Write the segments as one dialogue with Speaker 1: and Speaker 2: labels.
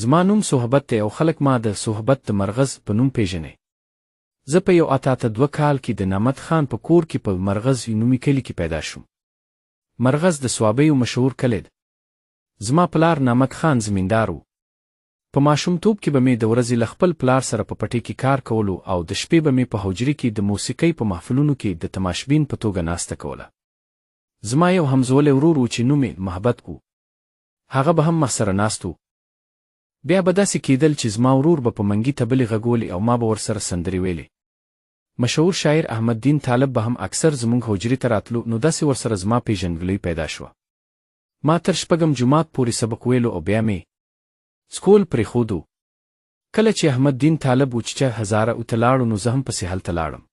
Speaker 1: زما نوم صحبت دی او خلک ما د صحبت د مرغز په نوم پیژني. زه په 1882 کال کې د نعمت خان په کور کې په مرغز نومي کلي کې پیدا شوم. مرغز د سوابیو مشهور کلی دی. زما پلار نعمت خان زمیندار و. په ماشومتوب کې به مې د ورځې له خپل پلار سره په پټي کې کار کولو او د شپې به مې په حجرې کې د موسیقۍ په محفلونو کې د تماشبین په توګه ناسته کوله. زما یو همزولی ورور و چې نوم یې محبت و. هغه به هم ما سره ناست و. بیا به داسې کېدل چې زما ورور به په منګي تبلې غږولې او ما به ورسره سندرې ویلې. مشهور شاعر احمد دین طالب به هم اکثر زموږ حجرې ته راتلو، نو داسې ورسره زما پیژندګلوي پیدا شوه. ما تر شپږم جماعت پورې سبق ویلو او بیا مې سکول پرېښودو. کله چې احمد دین طالب اوچچه هزاره ته لاړو نو زه هم پسې هلته لاړم.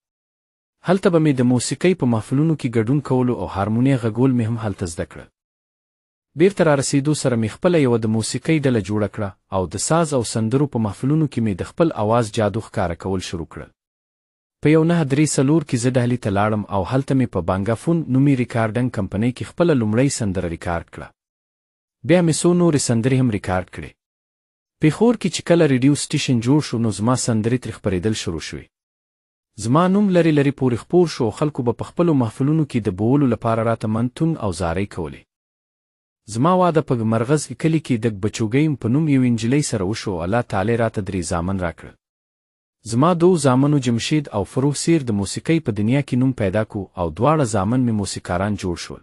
Speaker 1: هلته به مې د موسیقۍ په محفلونو کې ګډون کولو او هارمونیه غږول مې هم هلته زده کړل. بیرته را رسیدو سره مې خپله یوه د موسیقۍ ډله جوړه کړه او د ساز او سندرو په محفلونو کې مې د خپل اواز جادو ښکاره کول شروع کړل. په 1934 کې زه ډهلي ته لاړم او هلته مې په بانګافون نومي ریکارډنګ کمپنۍ کې خپله لومړۍ سندره ریکارډ کړه. بیا مې څو نورې سندرې هم ریکارډ کړې. پېښور کې چې کله ریډیو سټیشن جوړ شو نو زما سندرې ترې خپرېدل شروع شوې. زما نوم لرې لرې پورې خپور شو او خلکو به په خپلو محفلونو کې د بولو لپاره راته منتون او زارۍ کولې. زما واده په مرغز کلي کې د بچوګۍ په نوم یو نجلۍ سره وشو. الله تعالی راته 3 زامن راکړل. زما 2 زامنو جمشید او فروغ سیر د موسیقۍ په دنیا کې نوم پیدا کو او 2 زامن مې موسیقاران جوړ شول.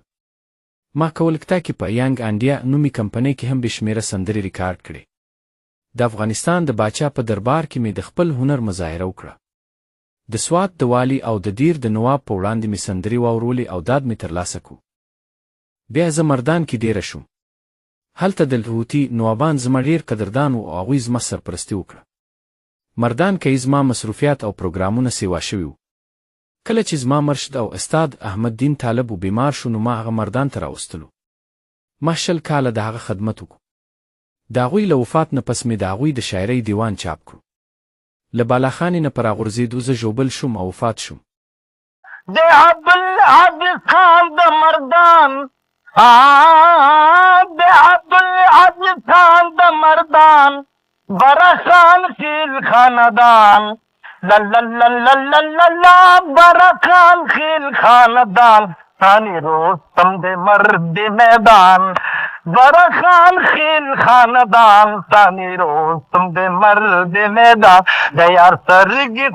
Speaker 1: ما کولکتا کې په یانګ انډیا نومي کمپنۍ کې هم بشمیره سندرې ریکارډ کړې. د افغانستان د باچا په دربار کې مې د خپل هنر مظاهره وکړه. د سوات د والی او د دیر د نواب په وړاندې مې سندرې واورولې او داد مې ترلاسه کو. بیا زه مردان کې ډېره شوم. هلته د لهوتي نوابان زما ډېر قدردان و او هغوی زما سرپرستي وکړه. مردان کې زما مصروفیات او پروګرامونه سیوا شوي وو. کله چې زما مرشد او استاد احمد دین طالب بیمار شو نو ما هغه مردان ته راوستلو. ما 20 کاله د هغه خدمت وکړو. د هغوی له وفات نه پس مې د هغوی د شاعرۍ دیوان چاپ کړو. له بالاخانې نه په راغورځېدو زه ژوبل شوم او وفات شوم.
Speaker 2: د عبدالعزیز خان د مردان د عبدالعزیز خان د مردان برخان خیل خاندان لا برخان خیل خاندان ثانی رستم د مرد میدان برخان خیل خاندان ثانی رستم د مرد میدان د یار سرگی